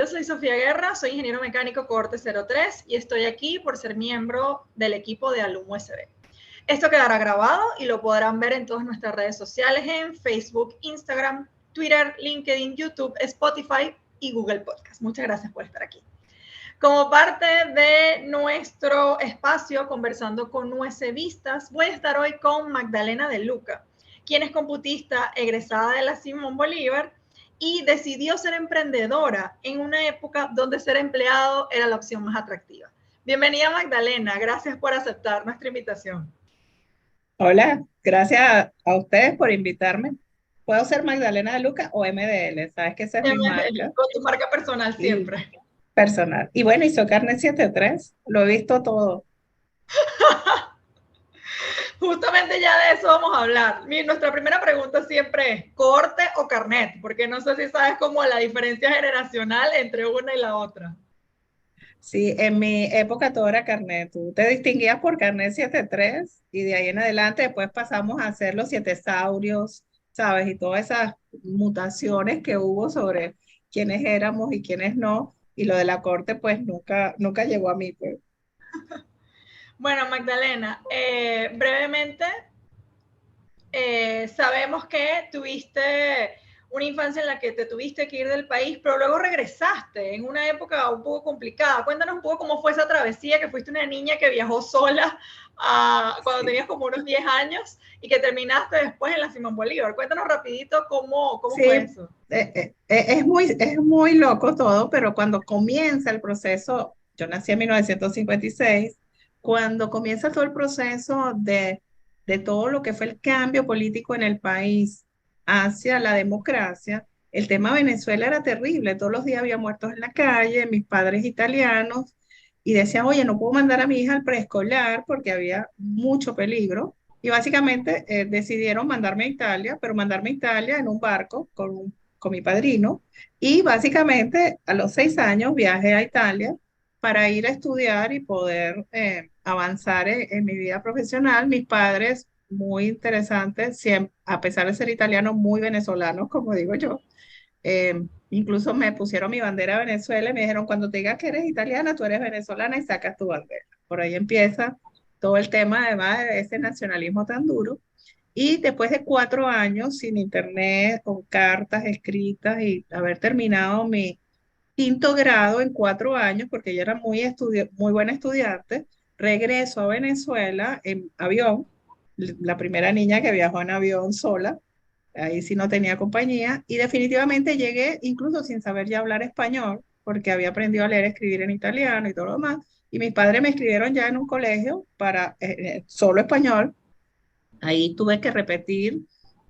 Yo soy Sofía Guerra, soy ingeniero mecánico cohorte 03 y estoy aquí por ser miembro del equipo de Alum USB. Esto quedará grabado y lo podrán ver en todas nuestras redes sociales en Facebook, Instagram, Twitter, LinkedIn, YouTube, Spotify y Google Podcast. Muchas gracias por estar aquí. Como parte de nuestro espacio conversando con USBistas, voy a estar hoy con Magdalena de Luca, quien es computista egresada de la Simón Bolívar y decidió ser emprendedora en una época donde ser empleado era la opción más atractiva. Bienvenida Magdalena, gracias por aceptar nuestra invitación. Hola, gracias a ustedes por invitarme. Puedo ser Magdalena de Luca o MDL, sabes que esa es mi marca Con tu marca personal y siempre. personal. Y bueno, hizo carne 73, lo he visto todo. Justamente ya de eso vamos a hablar. Nuestra primera pregunta siempre es, ¿corte o carnet? Porque no sé si sabes como la diferencia generacional entre una y la otra. Sí, en mi época todo era carnet. Tú te distinguías por carnet 73 y de ahí en adelante después pasamos a hacer los siete saurios, ¿sabes? Y todas esas mutaciones que hubo sobre quiénes éramos y quiénes no. Y lo de la corte pues nunca llegó a mí, pues. Bueno, Magdalena, brevemente, sabemos que tuviste una infancia en la que te tuviste que ir del país, pero luego regresaste en una época un poco complicada. Cuéntanos un poco cómo fue esa travesía, que fuiste una niña que viajó sola cuando Sí. tenías como unos 10 años y que terminaste después en la Simón Bolívar. Cuéntanos rapidito cómo Sí, fue eso. es muy loco todo, pero cuando comienza el proceso, yo nací en 1956, cuando comienza todo el proceso de todo lo que fue el cambio político en el país hacia la democracia, el tema Venezuela era terrible, todos los días había muertos en la calle, mis padres italianos, y decían, oye, no puedo mandar a mi hija al preescolar porque había mucho peligro. Y básicamente decidieron mandarme a Italia, pero mandarme a Italia en un barco con mi padrino. Y básicamente a los 6 años viajé a Italia para ir a estudiar y poder avanzar en mi vida profesional. Mis padres, muy interesantes, a pesar de ser italianos, muy venezolanos, como digo yo. Incluso me pusieron mi bandera de Venezuela y me dijeron, cuando te digas que eres italiana, tú eres venezolana y sacas tu bandera. Por ahí empieza todo el tema, además de ese nacionalismo tan duro. Y después de 4 años sin internet, con cartas escritas y haber terminado mi quinto grado en 4 años, porque yo era muy buena estudiante, regreso a Venezuela en avión, la primera niña que viajó en avión sola, ahí sí no tenía compañía, y definitivamente llegué incluso sin saber ya hablar español, porque había aprendido a leer y escribir en italiano y todo lo demás, y mis padres me escribieron ya en un colegio para solo español. Ahí tuve que repetir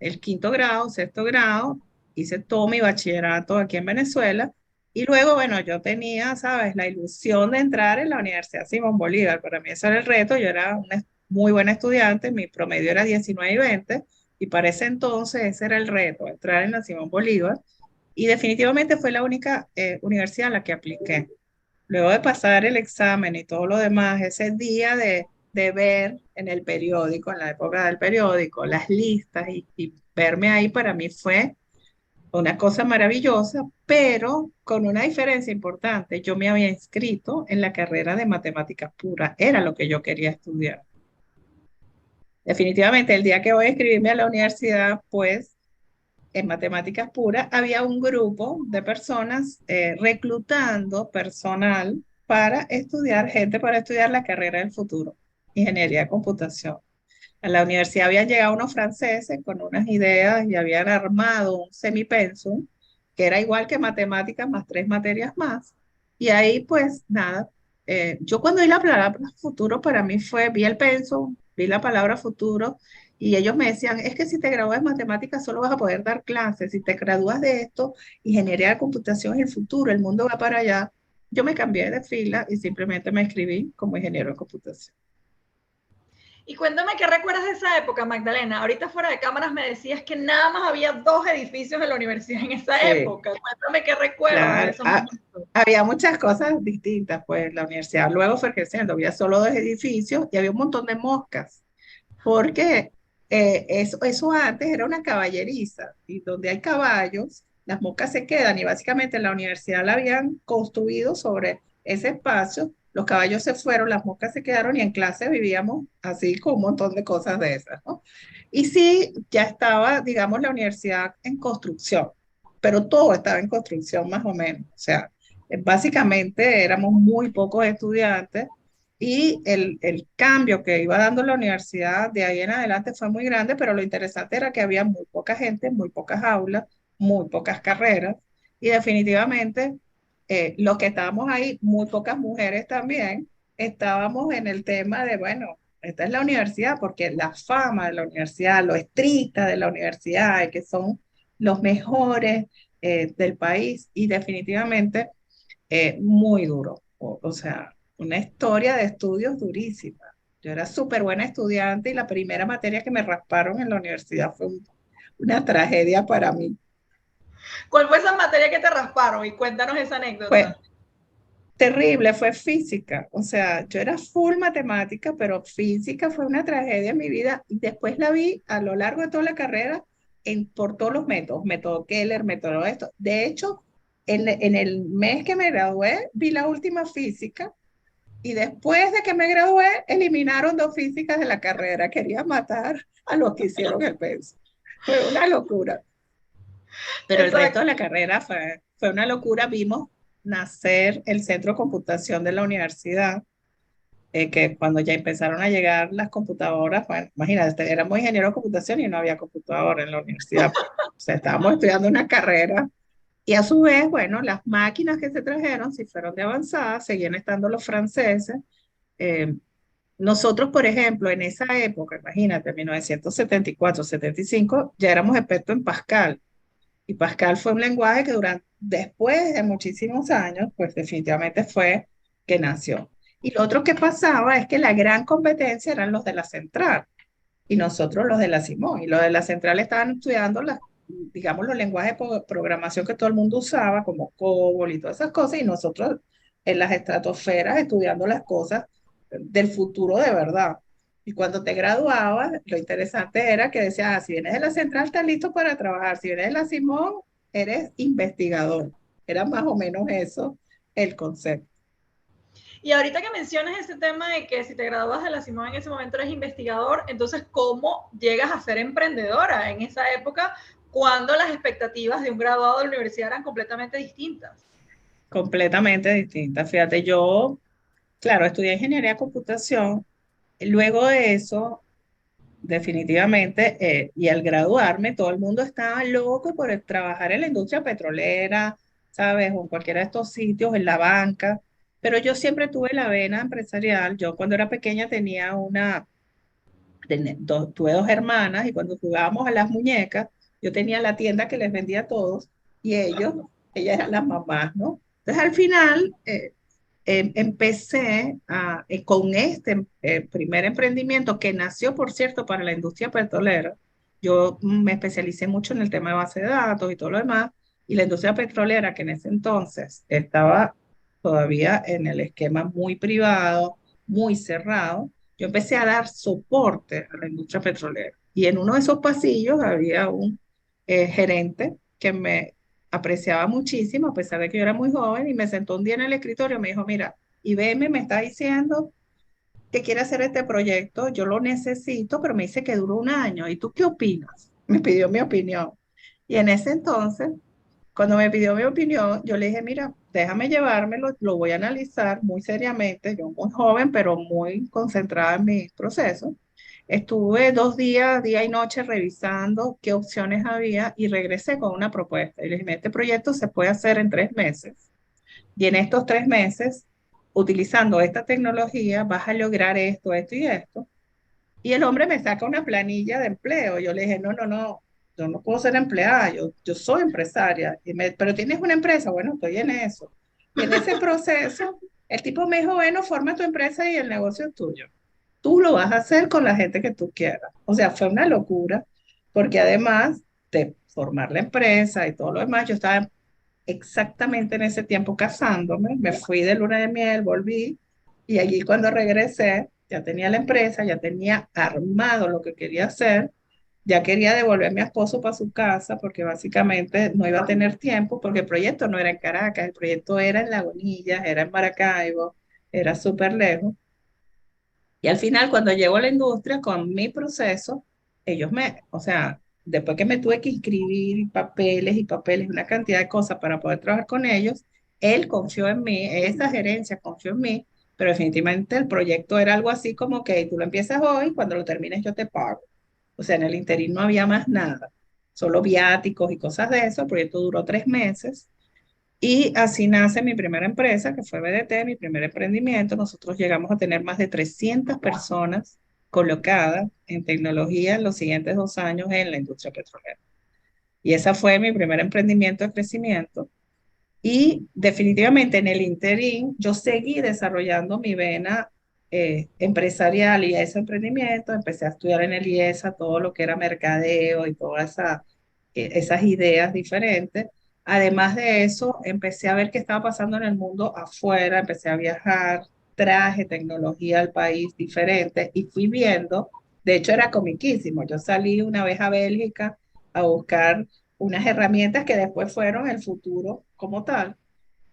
el quinto grado, sexto grado, hice todo mi bachillerato aquí en Venezuela y luego, bueno, yo tenía, sabes, la ilusión de entrar en la Universidad Simón Bolívar. Para mí ese era el reto, yo era una muy buena estudiante, mi promedio era 19 y 20 y para ese entonces ese era el reto, entrar en la Simón Bolívar y definitivamente fue la única universidad a la que apliqué. Luego de pasar el examen y todo lo demás, ese día de ver en el periódico, en la época del periódico, las listas y verme ahí para mí fue una cosa maravillosa, pero con una diferencia importante. Yo me había inscrito en la carrera de matemáticas puras, era lo que yo quería estudiar. Definitivamente, el día que voy a inscribirme a la universidad, pues en matemáticas puras, había un grupo de personas reclutando personal para estudiar, gente para estudiar la carrera del futuro, ingeniería de computación. A la universidad habían llegado unos franceses con unas ideas y habían armado un semipensum que era igual que matemáticas más tres materias más. Y ahí pues nada, yo cuando vi la palabra futuro para mí vi el pensum, vi la palabra futuro y ellos me decían, es que si te gradúas de matemáticas solo vas a poder dar clases, si te gradúas de esto, ingeniería de computación es el futuro, el mundo va para allá. Yo me cambié de fila y simplemente me escribí como ingeniero de computación. Y cuéntame qué recuerdas de esa época, Magdalena. Ahorita fuera de cámaras me decías que nada más había 2 edificios en la universidad en esa Sí. época. Cuéntame qué recuerdas de Claro, esos momentos. había muchas cosas distintas, pues la universidad luego fue creciendo, había solo 2 edificios y había un montón de moscas, porque eso antes era una caballeriza y donde hay caballos, las moscas se quedan y básicamente la universidad la habían construido sobre ese espacio, los caballos se fueron, las moscas se quedaron y en clase vivíamos así con un montón de cosas de esas, ¿no? Y sí, ya estaba, digamos, la universidad en construcción, pero todo estaba en construcción más o menos, o sea, básicamente éramos muy pocos estudiantes y el cambio que iba dando la universidad de ahí en adelante fue muy grande, pero lo interesante era que había muy poca gente, muy pocas aulas, muy pocas carreras y definitivamente los que estábamos ahí, muy pocas mujeres también, estábamos en el tema de, bueno, esta es la universidad, porque la fama de la universidad, lo estricta de la universidad, y que son los mejores del país y definitivamente muy duro. O sea, una historia de estudios durísima. Yo era súper buena estudiante y la primera materia que me rasparon en la universidad fue una tragedia para mí. ¿Cuál fue esa materia que te rasparon? Y cuéntanos esa Fue anécdota. terrible, fue física. O sea, yo era full matemática, pero física fue una tragedia en mi vida y después la vi a lo largo de toda la carrera por todos los métodos, método Keller, método esto. De hecho, en el mes que me gradué, vi la última física. Y después de que me gradué, eliminaron dos físicas de la carrera. Quería matar a los que hicieron el penso. Fue una locura. Pero el resto de Exacto. la carrera fue una locura. Vimos nacer el centro de computación de la universidad, que cuando ya empezaron a llegar las computadoras, bueno, imagínate, éramos ingenieros de computación y no había computadora en la universidad. O sea, estábamos estudiando una carrera y a su vez, bueno, las máquinas que se trajeron, si fueron de avanzada, seguían estando los franceses. Eh, Nosotros, por ejemplo, en esa época, imagínate, 1974, 75, ya éramos expertos en Pascal. Y Pascal fue un lenguaje que después de muchísimos años, pues definitivamente fue que nació. Y lo otro que pasaba es que la gran competencia eran los de la central y nosotros los de la Simón. Y los de la central estaban estudiando digamos, los lenguajes de programación que todo el mundo usaba, como COBOL y todas esas cosas, y nosotros en las estratosferas estudiando las cosas del futuro de verdad. Y cuando te graduabas, lo interesante era que decías, si vienes de la central, estás listo para trabajar. Si vienes de la Simón, eres investigador. Era más o menos eso el concepto. Y ahorita que mencionas ese tema de que si te gradúas de la Simón en ese momento eres investigador, entonces, ¿cómo llegas a ser emprendedora en esa época cuando las expectativas de un graduado de la universidad eran completamente distintas? Completamente distinta. Fíjate, yo, claro, estudié ingeniería de computación. Luego de eso, definitivamente, y al graduarme, todo el mundo estaba loco por trabajar en la industria petrolera, ¿sabes? O en cualquiera de estos sitios, en la banca. Pero yo siempre tuve la vena empresarial. Yo cuando era pequeña tuve dos hermanas y cuando jugábamos a las muñecas, yo tenía la tienda que les vendía a todos y ellas eran las mamás, ¿no? Entonces al final empecé con este primer emprendimiento que nació, por cierto, para la industria petrolera. Yo me especialicé mucho en el tema de base de datos y todo lo demás, y la industria petrolera, que en ese entonces estaba todavía en el esquema muy privado, muy cerrado, yo empecé a dar soporte a la industria petrolera. Y en uno de esos pasillos había un gerente que me apreciaba muchísimo, a pesar de que yo era muy joven, y me sentó un día en el escritorio y me dijo, mira, IBM me está diciendo que quiere hacer este proyecto, yo lo necesito, pero me dice que duró un año. ¿Y tú qué opinas? Me pidió mi opinión. Y en ese entonces, cuando me pidió mi opinión, yo le dije, mira, déjame llevármelo, lo voy a analizar muy seriamente, yo muy joven, pero muy concentrada en mi proceso. Estuve 2 días, día y noche, revisando qué opciones había y regresé con una propuesta. Y le dije, este proyecto se puede hacer en 3 meses. Y en estos 3 meses, utilizando esta tecnología, vas a lograr esto, esto y esto. Y el hombre me saca una planilla de empleo. Yo le dije, no, no, no, yo no puedo ser empleada, yo soy empresaria. Pero tienes una empresa, bueno, estoy en eso. Y en ese proceso, el tipo me dijo, bueno, forma tu empresa y el negocio es tuyo. Tú lo vas a hacer con la gente que tú quieras. O sea, fue una locura, porque además de formar la empresa y todo lo demás, yo estaba exactamente en ese tiempo casándome, me fui de luna de miel, volví y allí cuando regresé ya tenía la empresa, ya tenía armado lo que quería hacer, ya quería devolver a mi esposo para su casa porque básicamente no iba a tener tiempo porque el proyecto no era en Caracas, el proyecto era en Lagunillas, era en Maracaibo, era súper lejos. Y al final, cuando llego a la industria con mi proceso, o sea, después que me tuve que inscribir y papeles, una cantidad de cosas para poder trabajar con ellos, él confió en mí, esa gerencia confió en mí, pero definitivamente el proyecto era algo así como que tú lo empiezas hoy, cuando lo termines yo te pago. O sea, en el interín no había más nada, solo viáticos y cosas de eso. El proyecto duró 3 meses y así nace mi primera empresa, que fue BDT, mi primer emprendimiento. Nosotros llegamos a tener más de 300 personas colocadas en tecnología en los siguientes 2 años en la industria petrolera. Y ese fue mi primer emprendimiento de crecimiento. Y definitivamente en el interín yo seguí desarrollando mi vena empresarial y ese emprendimiento. Empecé a estudiar en el IESA todo lo que era mercadeo y todas esas ideas diferentes. Además de eso, empecé a ver qué estaba pasando en el mundo afuera, empecé a viajar, traje tecnología al país diferente y fui viendo, de hecho era comiquísimo, yo salí una vez a Bélgica a buscar unas herramientas que después fueron el futuro como tal.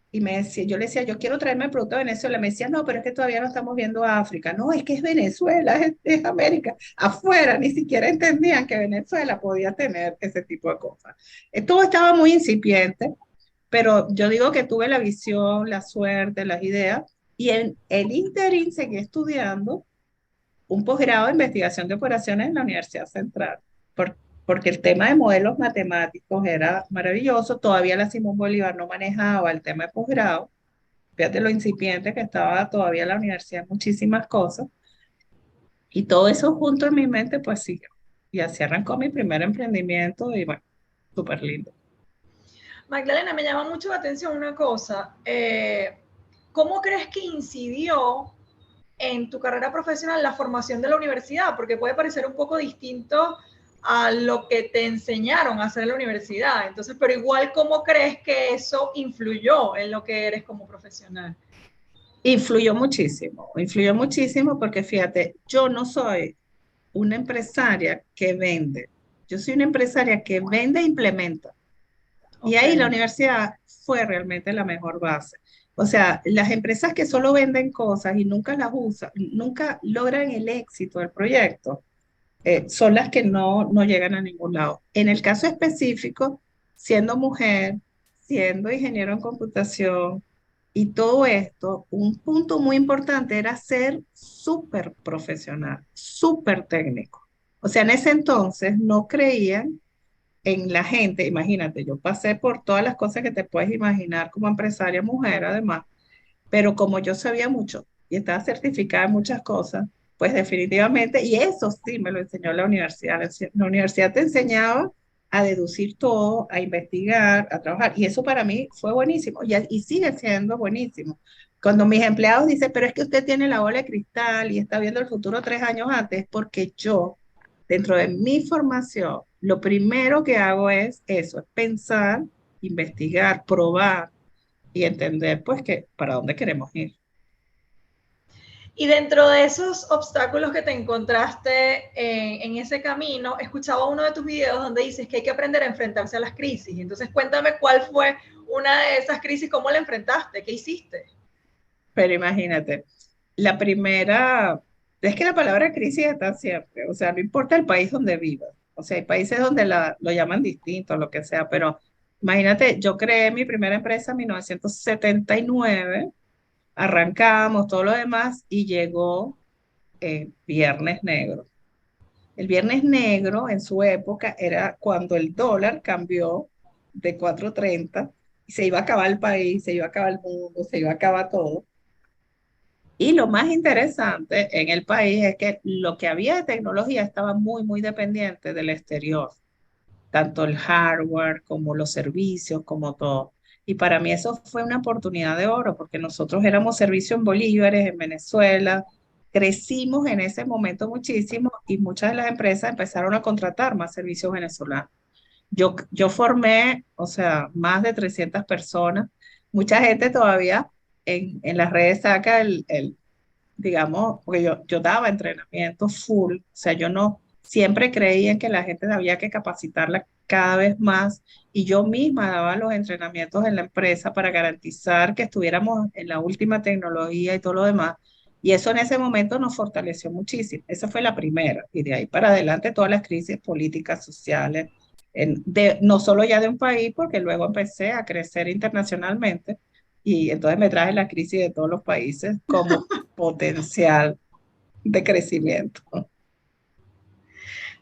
Y yo le decía, yo quiero traerme el producto de Venezuela. Me decía, no, pero es que todavía no estamos viendo a África. No, es que es Venezuela, es América. Afuera ni siquiera entendían que Venezuela podía tener ese tipo de cosas. Todo estaba muy incipiente, pero yo digo que tuve la visión, la suerte, las ideas. Y en el interín seguí estudiando un posgrado de investigación de operaciones en la Universidad Central, porque el tema de modelos matemáticos era maravilloso. Todavía la Simón Bolívar no manejaba el tema de posgrado. Fíjate lo incipiente que estaba todavía la universidad en muchísimas cosas. Y todo eso junto en mi mente, pues siguió. Y así arrancó mi primer emprendimiento y bueno, súper lindo. Magdalena, me llama mucho la atención una cosa. ¿Cómo crees que incidió en tu carrera profesional la formación de la universidad? Porque puede parecer un poco distinto a lo que te enseñaron a hacer en la universidad. Entonces, pero igual, ¿cómo crees que eso influyó en lo que eres como profesional? Influyó muchísimo porque fíjate, yo no soy una empresaria que vende, yo soy una empresaria que vende e implementa. Y Ok. ahí la universidad fue realmente la mejor base. O sea, las empresas que solo venden cosas y nunca las usan, nunca logran el éxito del proyecto, son las que no llegan a ningún lado. En el caso específico, siendo mujer, siendo ingeniero en computación y todo esto, un punto muy importante era ser súper profesional, súper técnico. O sea, en ese entonces no creían en la gente, imagínate, yo pasé por todas las cosas que te puedes imaginar como empresaria mujer, además, pero como yo sabía mucho y estaba certificada en muchas cosas, pues definitivamente, y eso sí me lo enseñó la universidad. La universidad te enseñaba a deducir todo, a investigar, a trabajar, y eso para mí fue buenísimo y sigue siendo buenísimo. Cuando mis empleados dicen, pero es que usted tiene la bola de cristal y está viendo el futuro 3 años antes, porque yo, dentro de mi formación, lo primero que hago es eso, es pensar, investigar, probar y entender pues que para dónde queremos ir. Y dentro de esos obstáculos que te encontraste en ese camino, escuchaba uno de tus videos donde dices que hay que aprender a enfrentarse a las crisis. Entonces, cuéntame cuál fue una de esas crisis, cómo la enfrentaste, qué hiciste. Pero imagínate, la primera, es que la palabra crisis está siempre, o sea, no importa el país donde vivas, o sea, hay países donde lo llaman distinto, lo que sea, pero imagínate, yo creé mi primera empresa en 1979, arrancamos todo lo demás y llegó Viernes Negro. El Viernes Negro en su época era cuando el dólar cambió de 4.30 y se iba a acabar el país, se iba a acabar el mundo, se iba a acabar todo. Y lo más interesante en el país es que lo que había de tecnología estaba muy, muy dependiente del exterior, tanto el hardware como los servicios, como todo. Y para mí eso fue una oportunidad de oro, porque nosotros éramos servicio en bolívares, en Venezuela, crecimos en ese momento muchísimo y muchas de las empresas empezaron a contratar más servicios venezolanos. Yo formé, o sea, más de 300 personas. Mucha gente todavía en las redes saca digamos, porque yo daba entrenamiento full, o sea, yo no siempre creí en que la gente había que capacitarla cada vez más y yo misma daba los entrenamientos en la empresa para garantizar que estuviéramos en la última tecnología y todo lo demás. Y eso en ese momento nos fortaleció muchísimo. Esa fue la primera. Y de ahí para adelante todas las crisis políticas, sociales, no solo ya de un país, porque luego empecé a crecer internacionalmente y entonces me traje la crisis de todos los países como potencial de crecimiento.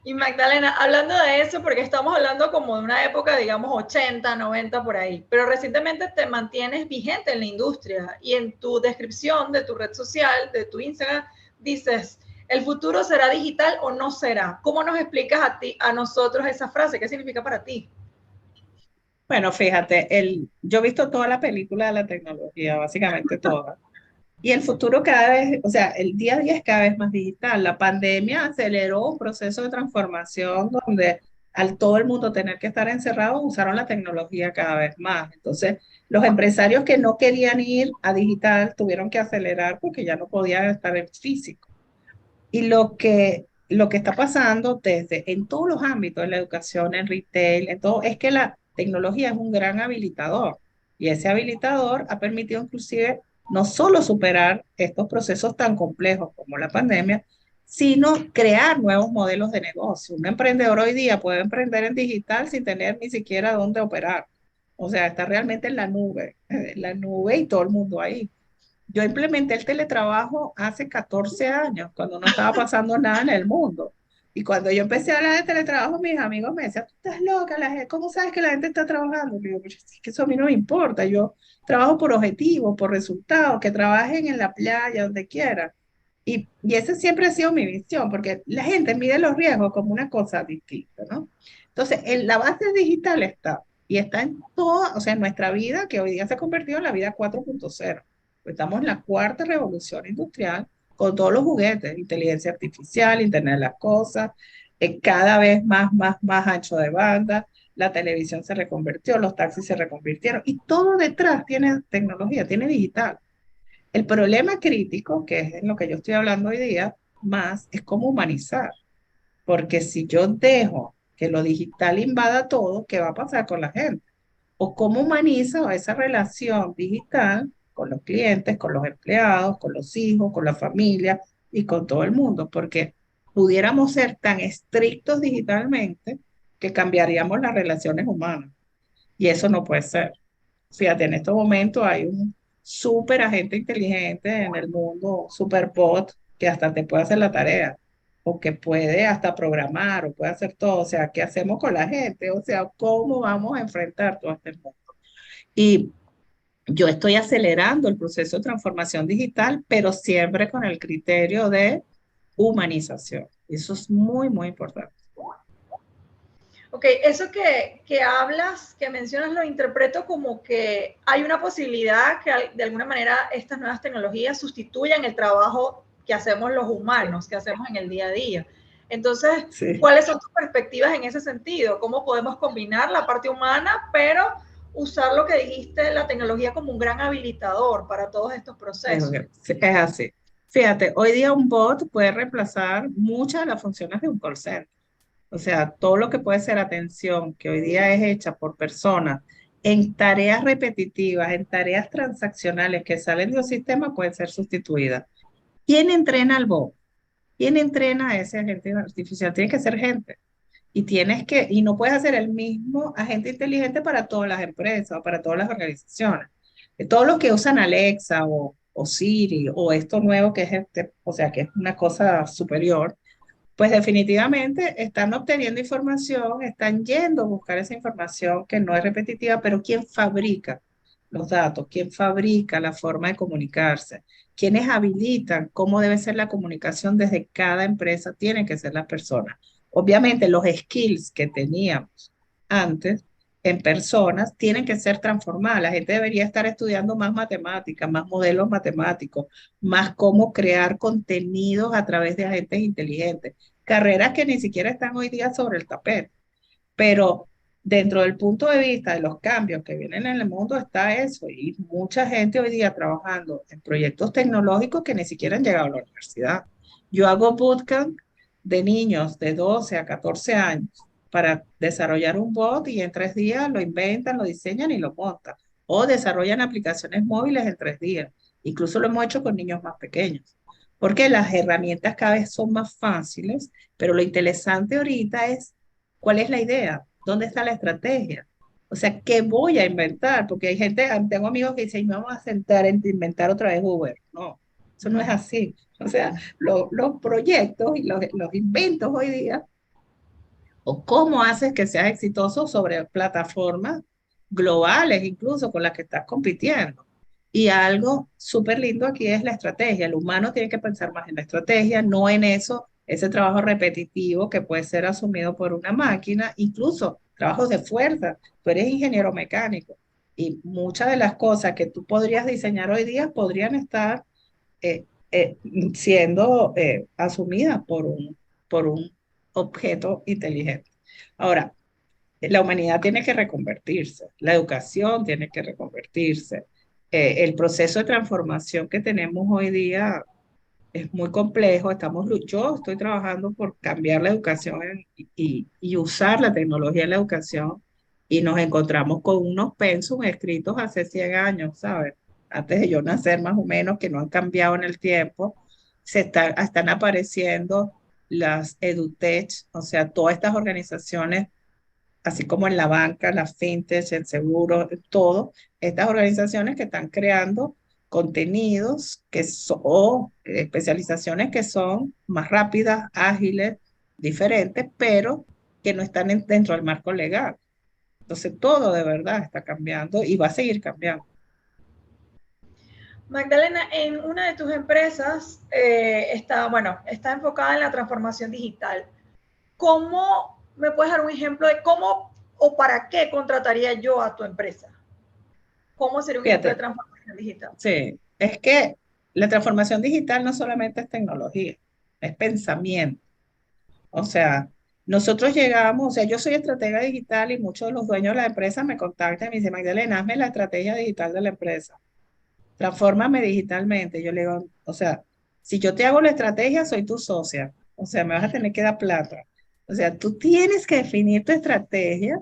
Y Magdalena, hablando de eso, porque estamos hablando como de una época, digamos, 80, 90 por ahí, pero recientemente te mantienes vigente en la industria y en tu descripción de tu red social, de tu Instagram, dices, ¿el futuro será digital o no será? ¿Cómo nos explicas a nosotros esa frase? ¿Qué significa para ti? Bueno, fíjate, yo he visto toda la película de la tecnología, básicamente toda. Y el futuro cada vez, o sea, el día a día es cada vez más digital. La pandemia aceleró un proceso de transformación donde al todo el mundo tener que estar encerrado, usaron la tecnología cada vez más. Entonces, los empresarios que no querían ir a digital tuvieron que acelerar porque ya no podían estar en físico. Y lo que está pasando desde en todos los ámbitos, en la educación, en retail, en todo, es que la tecnología es un gran habilitador. Y ese habilitador ha permitido inclusive no solo superar estos procesos tan complejos como la pandemia, sino crear nuevos modelos de negocio. Un emprendedor hoy día puede emprender en digital sin tener ni siquiera dónde operar. O sea, está realmente en la nube y todo el mundo ahí. Yo implementé el teletrabajo hace 14 años, cuando no estaba pasando nada en el mundo. Y cuando yo empecé a hablar de teletrabajo, mis amigos me decían, tú estás loca, ¿cómo sabes que la gente está trabajando? Y digo, pues es que eso a mí no me importa, yo trabajo por objetivos, por resultados, que trabajen en la playa, donde quieran. Y esa siempre ha sido mi visión, porque la gente mide los riesgos como una cosa distinta, ¿no? Entonces, la base digital está, y está en toda, o sea, en nuestra vida, que hoy día se ha convertido en la vida 4.0. Estamos en la cuarta revolución industrial con todos los juguetes, inteligencia artificial, Internet de las cosas, cada vez más ancho de banda, la televisión se reconvirtió, los taxis se reconvirtieron y todo detrás tiene tecnología, tiene digital. El problema crítico, que es en lo que yo estoy hablando hoy día, más es cómo humanizar, porque si yo dejo que lo digital invada todo, ¿qué va a pasar con la gente? O cómo humanizo esa relación digital con los clientes, con los empleados, con los hijos, con la familia y con todo el mundo, porque pudiéramos ser tan estrictos digitalmente que cambiaríamos las relaciones humanas y eso no puede ser. Fíjate, en estos momentos hay un súper agente inteligente en el mundo, super bot, que hasta te puede hacer la tarea, o que puede hasta programar, o puede hacer todo. O sea, ¿qué hacemos con la gente? O sea, ¿cómo vamos a enfrentar todo este mundo? Y yo estoy acelerando el proceso de transformación digital, pero siempre con el criterio de humanización. Eso es muy, muy importante. Ok, eso que hablas, que mencionas, lo interpreto como que hay una posibilidad que de alguna manera estas nuevas tecnologías sustituyan el trabajo que hacemos los humanos, que hacemos en el día a día. Entonces, Sí. ¿cuáles son tus perspectivas en ese sentido? ¿Cómo podemos combinar la parte humana, pero usar lo que dijiste, la tecnología como un gran habilitador para todos estos procesos? Sí, es así. Fíjate, hoy día un bot puede reemplazar muchas de las funciones de un call center. O sea, todo lo que puede ser atención, que hoy día es hecha por personas en tareas repetitivas, en tareas transaccionales que salen de un sistema, puede ser sustituida. ¿Quién entrena al bot? ¿Quién entrena a ese agente artificial? Tiene que ser gente. Y no puedes hacer el mismo agente inteligente para todas las empresas o para todas las organizaciones. Todos los que usan Alexa o Siri o esto nuevo que es o sea, que es una cosa superior, pues definitivamente están obteniendo información, están yendo a buscar esa información que no es repetitiva, pero ¿quién fabrica los datos? ¿Quién fabrica la forma de comunicarse? ¿Quiénes habilitan cómo debe ser la comunicación desde cada empresa? Tienen que ser las personas. Obviamente los skills que teníamos antes en personas tienen que ser transformadas. La gente debería estar estudiando más matemáticas, más modelos matemáticos, más cómo crear contenidos a través de agentes inteligentes, carreras que ni siquiera están hoy día sobre el tapete. Pero dentro del punto de vista de los cambios que vienen en el mundo está eso y mucha gente hoy día trabajando en proyectos tecnológicos que ni siquiera han llegado a la universidad. Yo hago bootcamp de niños de 12 a 14 años para desarrollar un bot y en 3 días lo inventan, lo diseñan y lo montan. O desarrollan aplicaciones móviles en 3 días. Incluso lo hemos hecho con niños más pequeños. Porque las herramientas cada vez son más fáciles, pero lo interesante ahorita es cuál es la idea, dónde está la estrategia. O sea, ¿qué voy a inventar? Porque hay gente, tengo amigos que dicen, no vamos a sentar en inventar otra vez Uber. No, eso no es así. O sea, los proyectos y los inventos hoy día, o cómo haces que seas exitoso sobre plataformas globales, incluso con las que estás compitiendo. Y algo súper lindo aquí es la estrategia. El humano tiene que pensar más en la estrategia, no en eso, ese trabajo repetitivo que puede ser asumido por una máquina, incluso trabajos de fuerza. Tú eres ingeniero mecánico y muchas de las cosas que tú podrías diseñar hoy día podrían estar eh, eh, siendo asumidas por un objeto inteligente. Ahora, la humanidad tiene que reconvertirse, la educación tiene que reconvertirse. El proceso de transformación que tenemos hoy día es muy complejo. Yo estoy trabajando por cambiar la educación y usar la tecnología en la educación y nos encontramos con unos pensum escritos hace 100 años, ¿sabes? Antes de yo nacer más o menos, que no han cambiado en el tiempo. Están apareciendo las EduTech, o sea, todas estas organizaciones así como en la banca, la fintech, el seguro, todo, estas organizaciones que están creando contenidos o especializaciones que son más rápidas, ágiles, diferentes, pero que no están dentro del marco legal. Entonces todo de verdad está cambiando y va a seguir cambiando. Magdalena, en una de tus empresas está enfocada en la transformación digital. ¿Cómo me puedes dar un ejemplo de cómo o para qué contrataría yo a tu empresa? ¿Cómo sería un ejemplo de Fíjate, transformación digital? sí, es que la transformación digital no solamente es tecnología, es pensamiento. O sea, nosotros llegamos, o sea, yo soy estratega digital y muchos de los dueños de la empresa me contactan y me dicen, Magdalena, hazme la estrategia digital de la empresa, transfórmame digitalmente. Yo le digo, o sea, si yo te hago la estrategia, soy tu socia, o sea, me vas a tener que dar plata. O sea, tú tienes que definir tu estrategia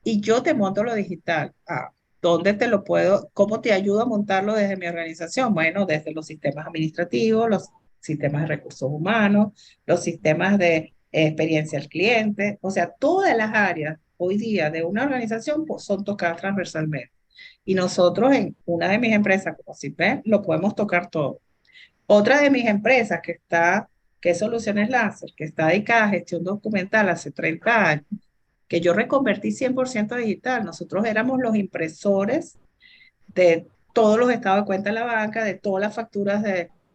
y yo te monto lo digital. Ah, ¿dónde te lo puedo? ¿Cómo te ayudo a montarlo desde mi organización? Bueno, desde los sistemas administrativos, los sistemas de recursos humanos, los sistemas de experiencia al cliente. O sea, todas las áreas hoy día de una organización pues, son tocadas transversalmente. Y nosotros en una de mis empresas, como CIPE, lo podemos tocar todo. Otra de mis empresas que es Soluciones Láser, que está dedicada a gestión documental hace 30 años, que yo reconvertí 100% digital. Nosotros éramos los impresores de todos los estados de cuenta de la banca, de todas las facturas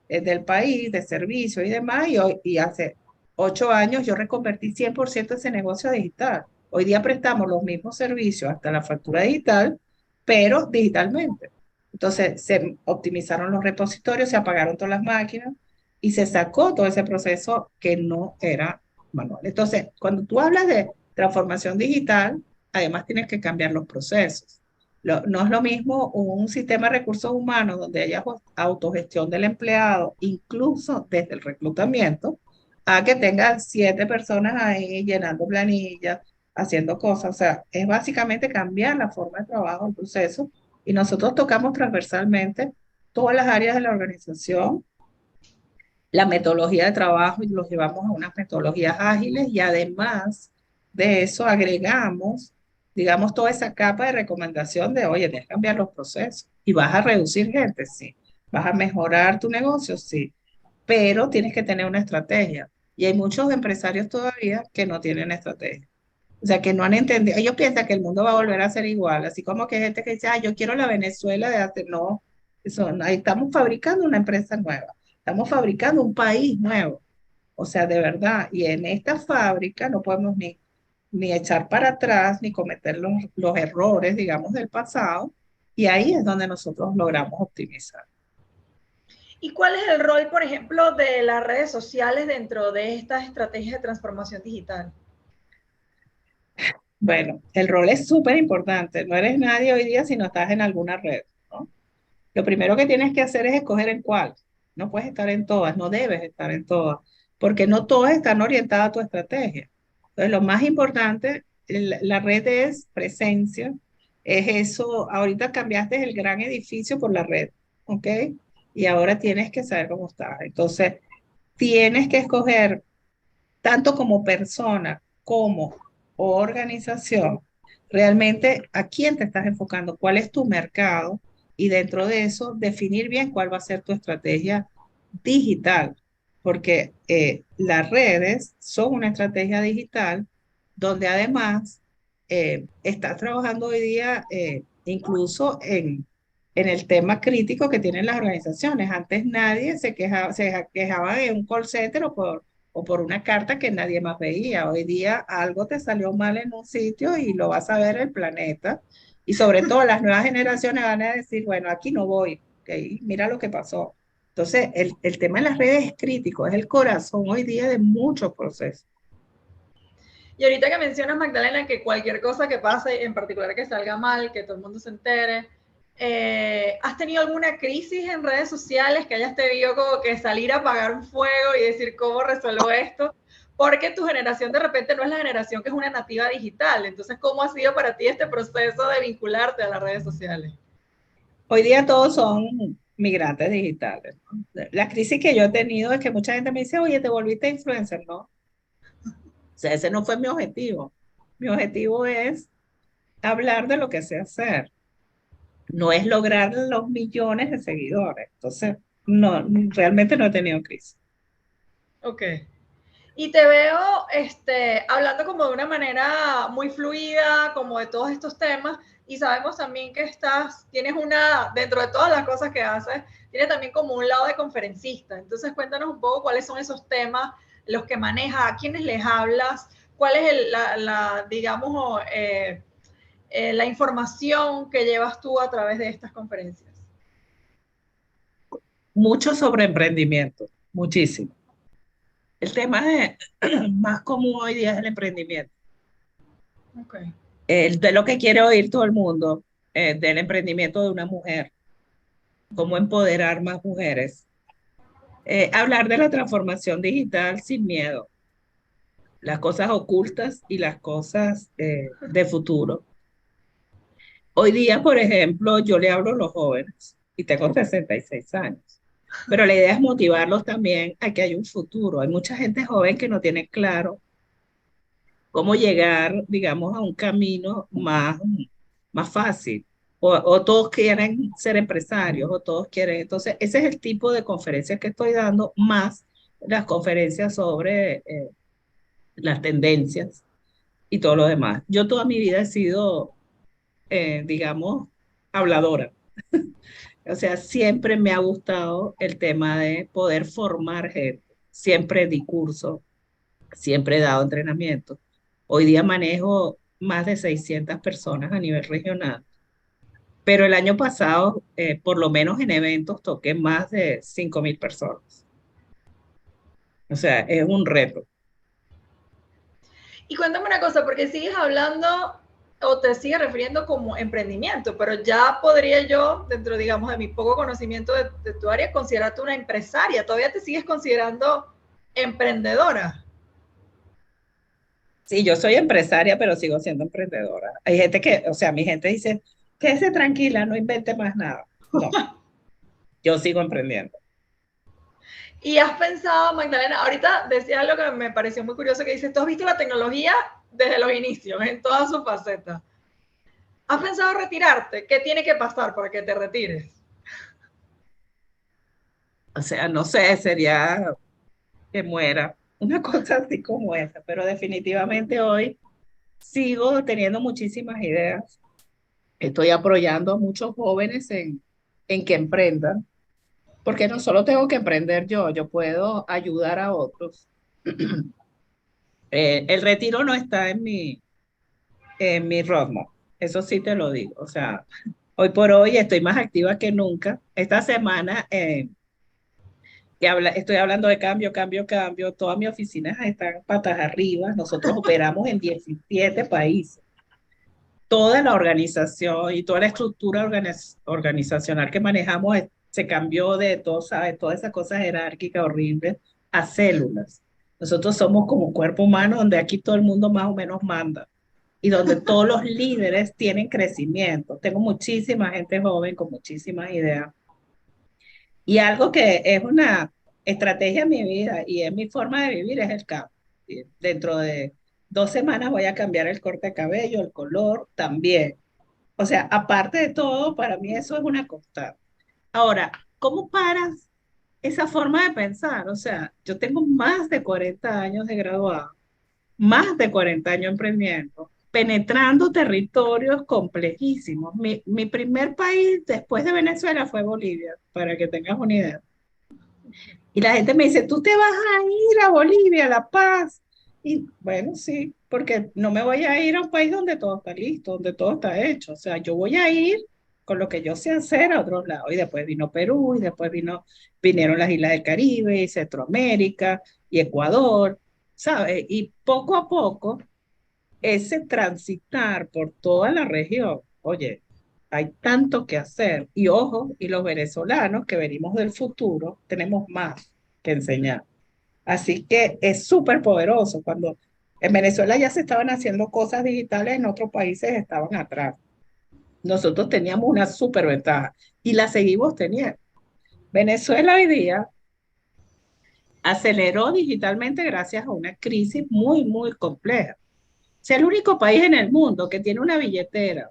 del país, de servicios y demás, y hace 8 años yo reconvertí 100% ese negocio digital. Hoy día prestamos los mismos servicios hasta la factura digital, pero digitalmente. Entonces se optimizaron los repositorios, se apagaron todas las máquinas y se sacó todo ese proceso que no era manual. Entonces, cuando tú hablas de transformación digital, además tienes que cambiar los procesos. No es lo mismo un sistema de recursos humanos donde haya autogestión del empleado, incluso desde el reclutamiento, a que tengas 7 personas ahí llenando planillas, haciendo cosas. O sea, es básicamente cambiar la forma de trabajo, el proceso, y nosotros tocamos transversalmente todas las áreas de la organización, la metodología de trabajo y los llevamos a unas metodologías ágiles y además de eso agregamos, digamos, toda esa capa de recomendación de, oye, tienes que cambiar los procesos y vas a reducir gente, sí, vas a mejorar tu negocio, sí, pero tienes que tener una estrategia. Y hay muchos empresarios todavía que no tienen estrategia. O sea, que no han entendido, ellos piensan que el mundo va a volver a ser igual, así como que hay gente que dice, ah, yo quiero la Venezuela de hace, no, ahí estamos fabricando una empresa nueva, estamos fabricando un país nuevo, o sea, de verdad, y en esta fábrica no podemos ni echar para atrás, ni cometer los errores, digamos, del pasado, y ahí es donde nosotros logramos optimizar. ¿Y cuál es el rol, por ejemplo, de las redes sociales dentro de estas estrategias de transformación digital? Bueno, el rol es súper importante, no eres nadie hoy día si no estás en alguna red, ¿no? Lo primero que tienes que hacer es escoger en cuál. No puedes estar en todas, no debes estar en todas. porque no todas están orientadas a tu estrategia. Entonces, lo más importante, la red es presencia, es eso, ahorita cambiaste el gran edificio por la red, ¿ok? Y ahora tienes que saber cómo está. Entonces, tienes que escoger tanto como persona como organización, realmente a quién te estás enfocando, cuál es tu mercado y dentro de eso definir bien cuál va a ser tu estrategia digital, porque las redes son una estrategia digital donde además estás trabajando hoy día incluso en el tema crítico que tienen las organizaciones. Antes nadie se quejaba en un call center o por una carta que nadie más veía. Hoy día algo te salió mal en un sitio y lo vas a ver el planeta. Y sobre todo las nuevas generaciones van a decir, bueno, aquí no voy, ¿okay? Mira lo que pasó. Entonces, el tema de las redes es crítico, es el corazón hoy día de muchos procesos. Y ahorita que mencionas, Magdalena, que cualquier cosa que pase, en particular que salga mal, que todo el mundo se entere, ¿has tenido alguna crisis en redes sociales que hayas tenido como que salir a apagar un fuego y decir cómo resuelvo esto? Porque tu generación de repente no es la generación que es una nativa digital. Entonces, ¿cómo ha sido para ti este proceso de vincularte a las redes sociales? Hoy día todos son migrantes digitales, ¿no? La crisis que yo he tenido es que mucha gente me dice, oye, te volviste influencer, ¿no? O sea, ese no fue mi objetivo. Mi objetivo es hablar de lo que sé hacer, no es lograr los millones de seguidores. Entonces, no, realmente no he tenido crisis. Ok. Y te veo hablando como de una manera muy fluida, como de todos estos temas, y sabemos también que tienes dentro de todas las cosas que haces, tienes también como un lado de conferencista. Entonces cuéntanos un poco cuáles son esos temas, los que manejas, a quiénes les hablas, cuál es digamos, la información que llevas tú a través de estas conferencias. Mucho sobre emprendimiento, muchísimo. El tema más común hoy día es el emprendimiento. Okay. De lo que quiere oír todo el mundo, del emprendimiento de una mujer, cómo empoderar más mujeres. Hablar de la transformación digital sin miedo, las cosas ocultas y las cosas de futuro. Hoy día, por ejemplo, yo le hablo a los jóvenes y tengo 66 años, pero la idea es motivarlos también a que hay un futuro. Hay mucha gente joven que no tiene claro cómo llegar, digamos, a un camino más fácil. O todos quieren ser empresarios, o todos quieren. Entonces, ese es el tipo de conferencias que estoy dando, más las conferencias sobre las tendencias y todo lo demás. Yo toda mi vida he sido, digamos, habladora. O sea, siempre me ha gustado el tema de poder formar gente. Siempre di cursos, siempre he dado entrenamiento. Hoy día manejo más de 600 personas a nivel regional, pero el año pasado, por lo menos en eventos, toqué más de 5.000 personas. O sea, es un reto. Y cuéntame una cosa, porque sigues hablando o te sigues refiriendo como emprendimiento, pero ya podría yo, dentro, digamos, de mi poco conocimiento de tu área, considerarte una empresaria. ¿Todavía te sigues considerando emprendedora? Sí, yo soy empresaria, pero sigo siendo emprendedora. Hay gente que, o sea, mi gente dice, quédese tranquila, no invente más nada. No, yo sigo emprendiendo. Y has pensado, Magdalena, ahorita decías algo que me pareció muy curioso, que dices, tú has visto la tecnología desde los inicios, en todas sus facetas. ¿Has pensado retirarte? ¿Qué tiene que pasar para que te retires? O sea, no sé, sería que muera, una cosa así como esa, pero definitivamente hoy sigo teniendo muchísimas ideas. Estoy apoyando a muchos jóvenes en que emprendan, porque no solo tengo que emprender yo puedo ayudar a otros. El retiro no está en mi roadmap, eso sí te lo digo. O sea, hoy por hoy estoy más activa que nunca. Esta semana estoy hablando de cambio, cambio, cambio. Todas mis oficinas están patas arriba. Nosotros operamos en 17 países. Toda la organización y toda la estructura organizacional que manejamos se cambió de todo, ¿sabes? Todas esas cosas jerárquicas horribles a células. Nosotros somos como un cuerpo humano donde aquí todo el mundo más o menos manda y donde todos los líderes tienen crecimiento. Tengo muchísima gente joven con muchísimas ideas. Y algo que es una estrategia en mi vida y es mi forma de vivir es el cambio. Y dentro de 2 semanas voy a cambiar el corte de cabello, el color también. O sea, aparte de todo, para mí eso es una constante. Ahora, ¿cómo paras esa forma de pensar? O sea, yo tengo más de 40 años de graduado, más de 40 años emprendiendo, penetrando territorios complejísimos. Mi primer país después de Venezuela fue Bolivia, para que tengas una idea. Y la gente me dice, tú te vas a ir a Bolivia, a La Paz. Y bueno, sí, porque no me voy a ir a un país donde todo está listo, donde todo está hecho. O sea, yo voy a ir con lo que yo sé hacer a otros lados. Y después vino Perú, y después vinieron las Islas del Caribe, y Centroamérica, y Ecuador, ¿sabes? Y poco a poco, ese transitar por toda la región, oye, hay tanto que hacer. Y ojo, y los venezolanos que venimos del futuro, tenemos más que enseñar. Así que es súper poderoso. Cuando en Venezuela ya se estaban haciendo cosas digitales, en otros países estaban atrás. Nosotros teníamos una súper ventaja y la seguimos teniendo. Venezuela hoy día aceleró digitalmente gracias a una crisis muy, muy compleja. O sea, el único país en el mundo que tiene una billetera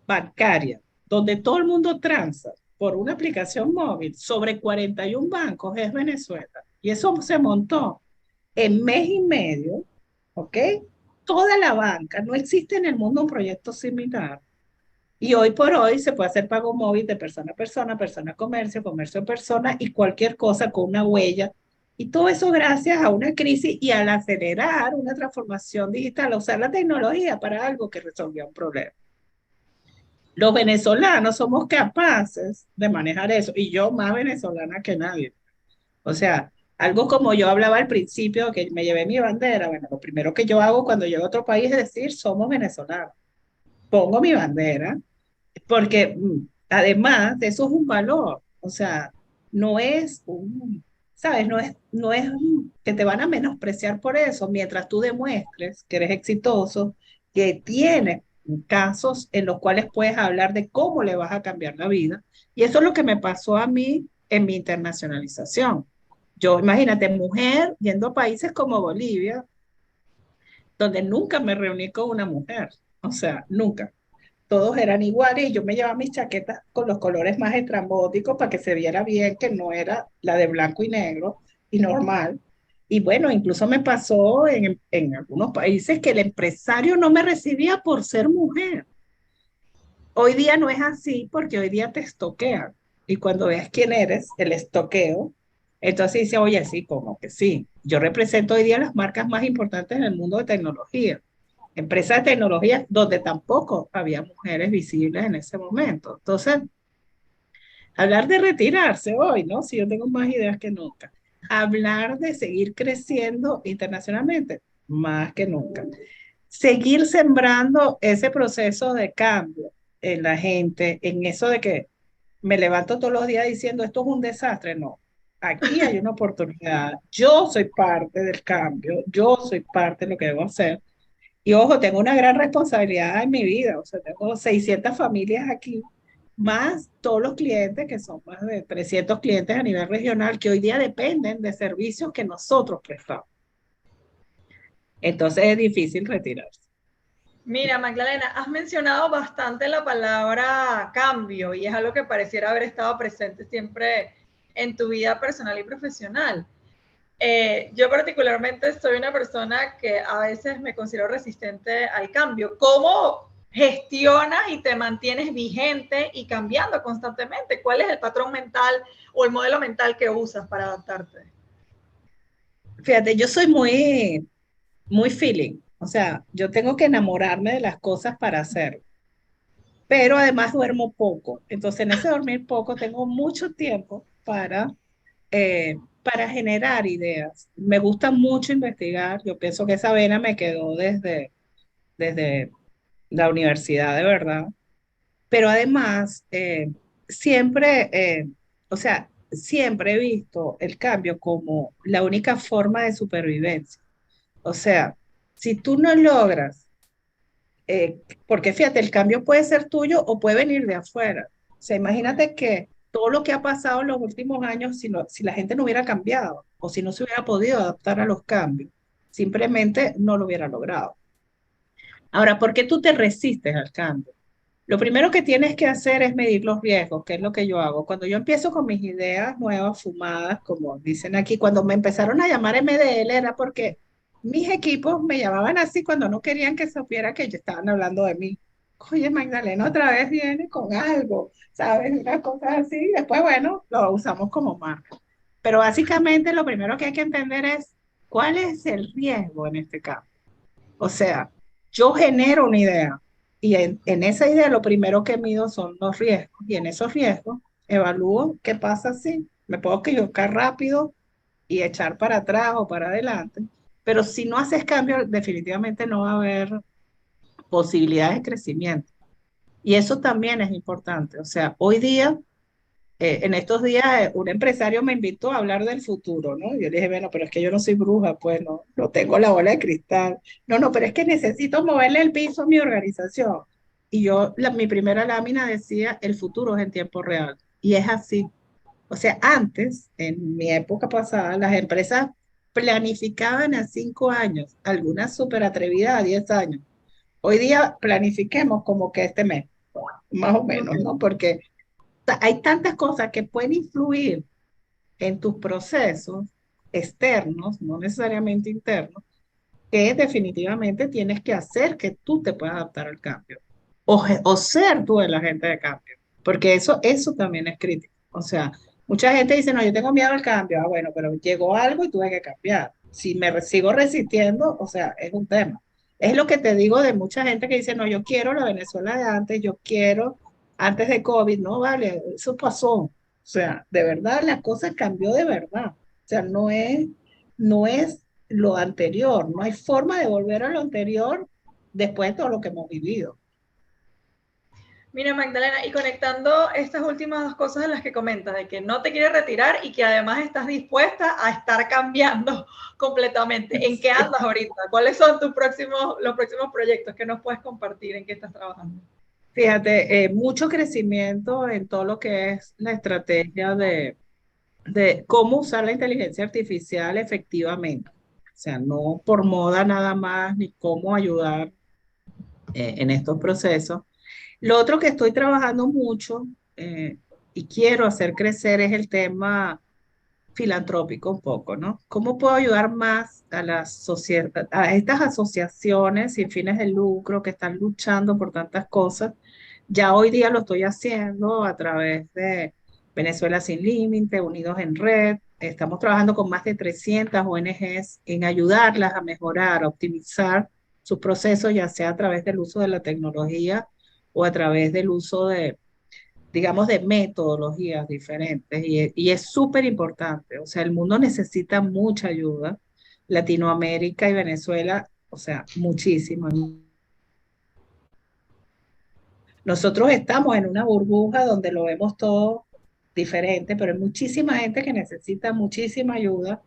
bancaria donde todo el mundo transa por una aplicación móvil sobre 41 bancos es Venezuela. Y eso se montó en mes y medio, ¿ok? Toda la banca, no existe en el mundo un proyecto similar. Y hoy por hoy se puede hacer pago móvil de persona a comercio, comercio a persona y cualquier cosa con una huella. Y todo eso gracias a una crisis y al acelerar una transformación digital, usar la tecnología para algo que resolvió un problema. Los venezolanos somos capaces de manejar eso y yo más venezolana que nadie. O sea, algo como yo hablaba al principio, que me llevé mi bandera, bueno, lo primero que yo hago cuando llego a otro país es decir, somos venezolanos. Pongo mi bandera, porque además eso es un valor. O sea, no es un, ¿sabes? No es que te van a menospreciar por eso, mientras tú demuestres que eres exitoso, que tienes casos en los cuales puedes hablar de cómo le vas a cambiar la vida. Y eso es lo que me pasó a mí en mi internacionalización. Yo, imagínate, mujer yendo a países como Bolivia, donde nunca me reuní con una mujer, o sea, nunca. Todos eran iguales y yo me llevaba mis chaquetas con los colores más estrambóticos para que se viera bien que no era la de blanco y negro y normal. Y bueno, incluso me pasó en algunos países que el empresario no me recibía por ser mujer. Hoy día no es así porque hoy día te estoquean. Y cuando ves quién eres, el estoqueo, entonces dice, oye, sí, como que sí. Yo represento hoy día las marcas más importantes en el mundo de tecnología. Empresas de tecnología donde tampoco había mujeres visibles en ese momento. Entonces, hablar de retirarse hoy, ¿no? Si yo tengo más ideas que nunca. Hablar de seguir creciendo internacionalmente, más que nunca. Seguir sembrando ese proceso de cambio en la gente, en eso de que me levanto todos los días diciendo esto es un desastre, no. Aquí hay una oportunidad. Yo soy parte del cambio, yo soy parte de lo que debo hacer. Y ojo, tengo una gran responsabilidad en mi vida, o sea, tengo 600 familias aquí, más todos los clientes, que son más de 300 clientes a nivel regional, que hoy día dependen de servicios que nosotros prestamos. Entonces es difícil retirarse. Mira, Magdalena, has mencionado bastante la palabra cambio y es algo que pareciera haber estado presente siempre en tu vida personal y profesional. Yo particularmente soy una persona que a veces me considero resistente al cambio. ¿Cómo gestionas y te mantienes vigente y cambiando constantemente? ¿Cuál es el patrón mental o el modelo mental que usas para adaptarte? Fíjate, yo soy muy, muy feeling, o sea, yo tengo que enamorarme de las cosas para hacerlo, pero además duermo poco, entonces en ese dormir poco tengo mucho tiempo para generar ideas. Me gusta mucho investigar, yo pienso que esa vena me quedó desde la universidad, de verdad, pero además siempre, o sea, siempre he visto el cambio como la única forma de supervivencia. O sea, si tú no logras, porque fíjate, el cambio puede ser tuyo o puede venir de afuera. O sea, imagínate que todo lo que ha pasado en los últimos años, si la gente no hubiera cambiado o si no se hubiera podido adaptar a los cambios, simplemente no lo hubiera logrado. Ahora, ¿por qué tú te resistes al cambio? Lo primero que tienes que hacer es medir los riesgos, que es lo que yo hago. Cuando yo empiezo con mis ideas nuevas, fumadas, como dicen aquí, cuando me empezaron a llamar MDL era porque mis equipos me llamaban así cuando no querían que supiera que ellos estaban hablando de mí. Oye, Magdalena otra vez viene con algo, ¿sabes? Unas cosas así. Después, bueno, lo usamos como marca. Pero básicamente lo primero que hay que entender es cuál es el riesgo en este caso. O sea, yo genero una idea y en esa idea lo primero que mido son los riesgos y en esos riesgos evalúo qué pasa si me puedo equivocar rápido y echar para atrás o para adelante, pero si no haces cambio definitivamente no va a haber posibilidades de crecimiento y eso también es importante. O sea, hoy día en estos días un empresario me invitó a hablar del futuro, ¿no? Yo le dije, bueno, pero es que yo no soy bruja, pues no tengo la bola de cristal. No, pero es que necesito moverle el piso a mi organización. Y yo, mi primera lámina decía, el futuro es en tiempo real. Y es así. O sea, antes, en mi época pasada, las empresas planificaban a 5 años, algunas súper atrevidas a 10 años. Hoy día planifiquemos como que este mes, más o menos, Ok. ¿no? Porque sea, hay tantas cosas que pueden influir en tus procesos externos, no necesariamente internos, que definitivamente tienes que hacer que tú te puedas adaptar al cambio. O ser tú el agente de cambio, porque eso también es crítico. O sea, mucha gente dice, no, yo tengo miedo al cambio. Ah, bueno, pero llegó algo y tuve que cambiar. Si sigo resistiendo, o sea, es un tema. Es lo que te digo de mucha gente que dice, no, yo quiero la Venezuela de antes, yo quiero antes de COVID, no, vale, eso pasó. O sea, de verdad, la cosa cambió de verdad. O sea, no es lo anterior, no hay forma de volver a lo anterior después de todo lo que hemos vivido. Mira, Magdalena, y conectando estas últimas dos cosas en las que comentas, de que no te quieres retirar y que además estás dispuesta a estar cambiando completamente. ¿En qué andas ahorita? ¿Cuáles son los próximos proyectos que nos puedes compartir? ¿En qué estás trabajando? Fíjate, mucho crecimiento en todo lo que es la estrategia de cómo usar la inteligencia artificial efectivamente. O sea, no por moda nada más, ni cómo ayudar en estos procesos. Lo otro que estoy trabajando mucho y quiero hacer crecer es el tema filantrópico un poco, ¿no? ¿Cómo puedo ayudar más a estas asociaciones sin fines de lucro que están luchando por tantas cosas? Ya hoy día lo estoy haciendo a través de Venezuela Sin Límite, Unidos en Red. Estamos trabajando con más de 300 ONGs en ayudarlas a mejorar, a optimizar sus procesos, ya sea a través del uso de la tecnología o a través del uso de digamos, de metodologías diferentes y es súper importante. O sea, el mundo necesita mucha ayuda. Latinoamérica y Venezuela, o sea, muchísimo. Nosotros estamos en una burbuja donde lo vemos todo diferente, pero hay muchísima gente que necesita muchísima ayuda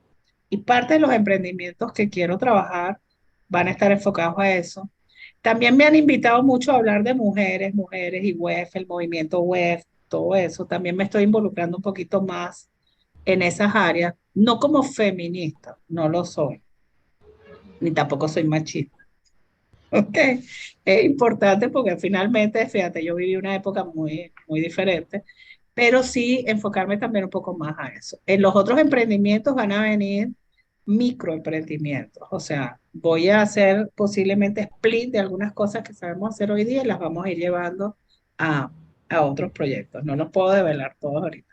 y parte de los emprendimientos que quiero trabajar van a estar enfocados a eso. También me han invitado mucho a hablar de mujeres y WEF, el movimiento WEF, todo eso. También me estoy involucrando un poquito más en esas áreas, no como feminista, no lo soy, ni tampoco soy machista. Ok, es importante porque finalmente, fíjate, yo viví una época muy, muy diferente, pero sí enfocarme también un poco más a eso. En los otros emprendimientos van a venir microemprendimientos, o sea, voy a hacer posiblemente split de algunas cosas que sabemos hacer hoy día y las vamos a ir llevando a, a otros proyectos. No los puedo develar todos ahorita.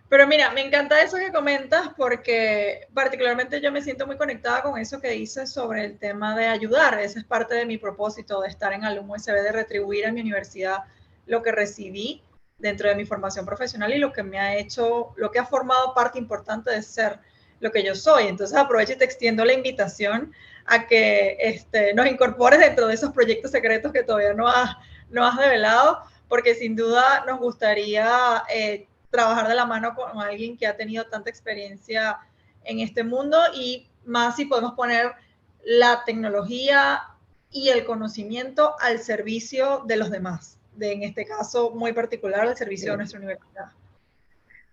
Pero mira, me encanta eso que comentas porque particularmente yo me siento muy conectada con eso que dices sobre el tema de ayudar. Esa es parte de mi propósito de estar en Alumno USB, de retribuir a mi universidad lo que recibí dentro de mi formación profesional y lo que me ha hecho, lo que ha formado parte importante de ser lo que yo soy. Entonces aprovecho y te extiendo la invitación a que nos incorpores dentro de esos proyectos secretos que todavía no has develado, porque sin duda nos gustaría trabajar de la mano con alguien que ha tenido tanta experiencia en este mundo, y más si podemos poner la tecnología y el conocimiento al servicio de los demás, en este caso muy particular al servicio de nuestra universidad.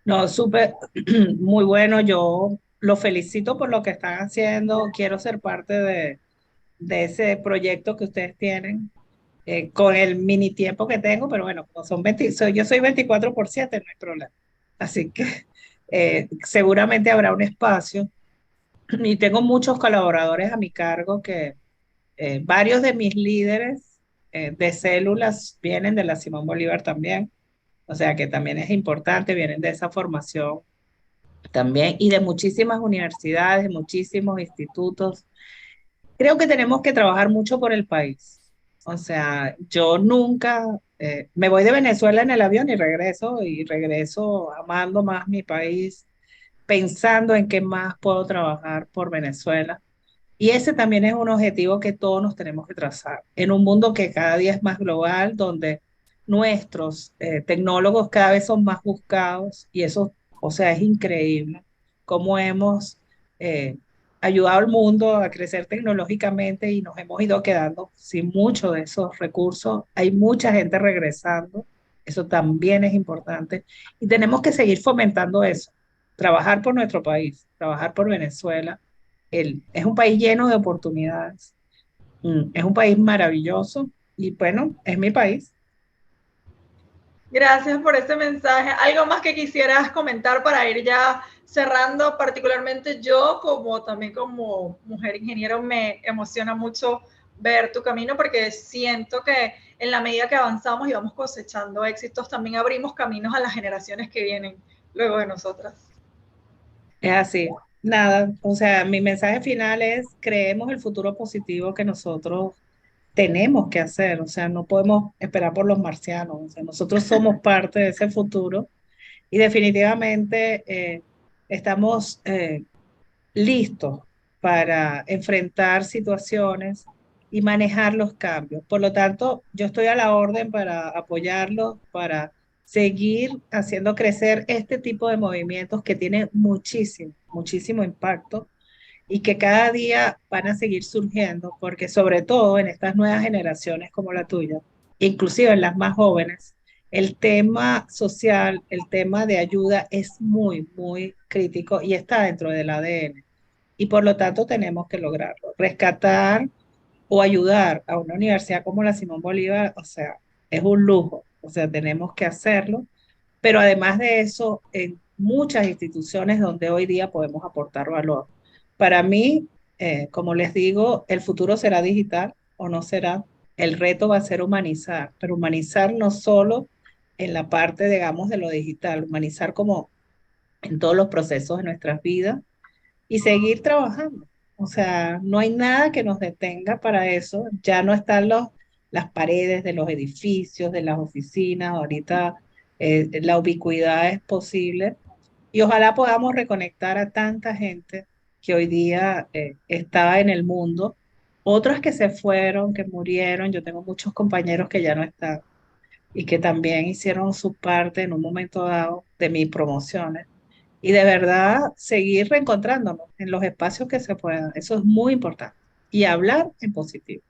No, súper, muy bueno. Yo lo felicito por lo que están haciendo. Quiero ser parte de ese proyecto que ustedes tienen, con el mini tiempo que tengo, pero bueno, como son 20, yo soy 24/7, no hay problema. Así que seguramente habrá un espacio y tengo muchos colaboradores a mi cargo que varios de mis líderes de células vienen de la Simón Bolívar también, o sea que también es importante, vienen de esa formación también y de muchísimas universidades, muchísimos institutos. Creo que tenemos que trabajar mucho por el país. O sea, yo nunca me voy de Venezuela en el avión y regreso amando más mi país, pensando en qué más puedo trabajar por Venezuela. Y ese también es un objetivo que todos nos tenemos que trazar en un mundo que cada día es más global, donde nuestros tecnólogos cada vez son más buscados y eso, o sea, es increíble cómo hemos eh, ayudado al mundo a crecer tecnológicamente y nos hemos ido quedando sin muchos de esos recursos. Hay mucha gente regresando, eso también es importante y tenemos que seguir fomentando eso, trabajar por nuestro país, trabajar por Venezuela. Es un país lleno de oportunidades, es un país maravilloso y bueno, es mi país. Gracias por este mensaje. ¿Algo más que quisieras comentar para ir ya cerrando? Particularmente yo, como también como mujer ingeniero, me emociona mucho ver tu camino, porque siento que en la medida que avanzamos y vamos cosechando éxitos, también abrimos caminos a las generaciones que vienen luego de nosotras. Es así. Nada, o sea, mi mensaje final es: creemos el futuro positivo que nosotros tenemos que hacer, o sea, no podemos esperar por los marcianos, o sea, nosotros somos parte de ese futuro y definitivamente estamos listos para enfrentar situaciones y manejar los cambios. Por lo tanto, yo estoy a la orden para apoyarlos, para seguir haciendo crecer este tipo de movimientos que tienen muchísimo, muchísimo impacto y que cada día van a seguir surgiendo, porque sobre todo en estas nuevas generaciones como la tuya, inclusive en las más jóvenes, el tema social, el tema de ayuda es muy, muy crítico y está dentro del ADN. Y por lo tanto tenemos que lograrlo. Rescatar o ayudar a una universidad como la Simón Bolívar, o sea, es un lujo, o sea, tenemos que hacerlo, pero además de eso, en muchas instituciones donde hoy día podemos aportar valor. Para mí, como les digo, el futuro será digital o no será. El reto va a ser humanizar, pero humanizar no solo en la parte, digamos, de lo digital, humanizar como en todos los procesos de nuestras vidas y seguir trabajando. O sea, no hay nada que nos detenga para eso. Ya no están las paredes de los edificios, de las oficinas. Ahorita la ubicuidad es posible y ojalá podamos reconectar a tanta gente que hoy día está en el mundo. Otras que se fueron, que murieron. Yo tengo muchos compañeros que ya no están y que también hicieron su parte en un momento dado de mis promociones y de verdad seguir reencontrándonos en los espacios que se puedan. Eso es muy importante. Y hablar en positivo.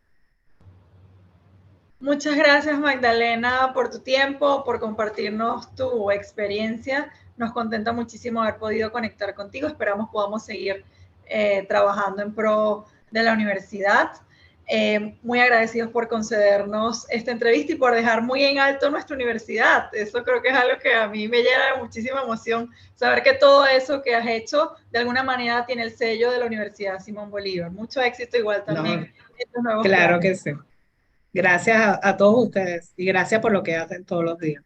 Muchas gracias, Magdalena, por tu tiempo, por compartirnos tu experiencia. Nos contenta muchísimo haber podido conectar contigo. Esperamos podamos seguir trabajando en pro de la universidad. Muy agradecidos por concedernos esta entrevista y por dejar muy en alto nuestra universidad. Eso creo que es algo que a mí me llena de muchísima emoción, saber que todo eso que has hecho de alguna manera tiene el sello de la Universidad Simón Bolívar. Mucho éxito igual también No, en tus nuevos claro planes. que sí. Gracias a todos ustedes y gracias por lo que hacen todos los días.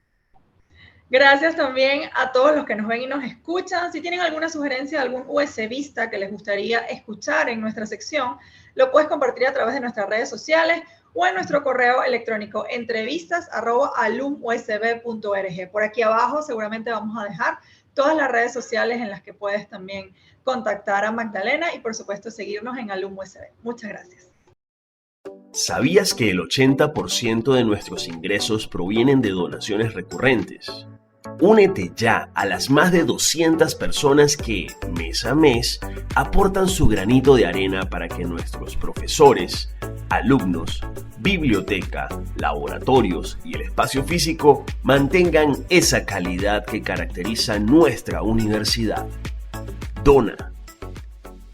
Gracias también a todos los que nos ven y nos escuchan. Si tienen alguna sugerencia de algún USBista que les gustaría escuchar en nuestra sección, lo puedes compartir a través de nuestras redes sociales o en nuestro correo electrónico entrevistas@alumusb.org. Por aquí abajo seguramente vamos a dejar todas las redes sociales en las que puedes también contactar a Magdalena y por supuesto seguirnos en Alum USB. Muchas gracias. ¿Sabías que el 80% de nuestros ingresos provienen de donaciones recurrentes? Únete ya a las más de 200 personas que, mes a mes, aportan su granito de arena para que nuestros profesores, alumnos, biblioteca, laboratorios y el espacio físico mantengan esa calidad que caracteriza nuestra universidad. Dona,